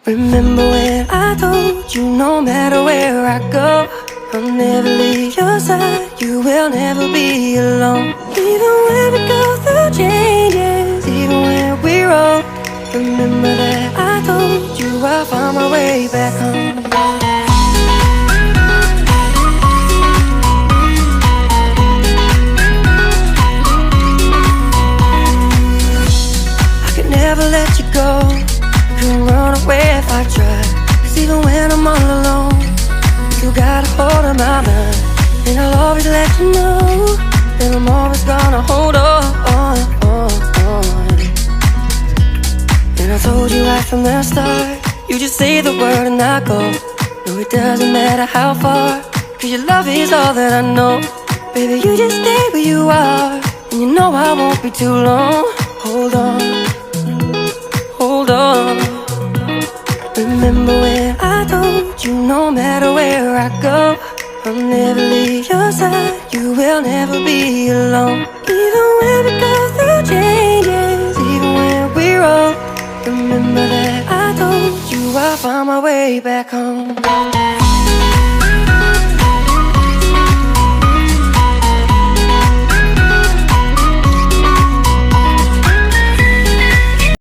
Remember when I told you no matter where I go, I'll never leave your side, you will never be alone. Even when we go through changes, even when we're old, remember that I told you I'll find my way back home. I could never let you go, couldn't run away if I tried. Cause even when I'm all alone, you got a hold of my mind. And I'll always let you know that I'm always gonna hold on. And I told you right from the start, you just say the word and I go. No, it doesn't matter how far, cause your love is all that I know. Baby, you just stay where you are, and you know I won't be too long. Hold on, hold on. Remember when I told you no matter where I go, I'll never leave your side, you will never be alone. Even when we go through changes, even when we're old, remember that I told you I'll find my way back home.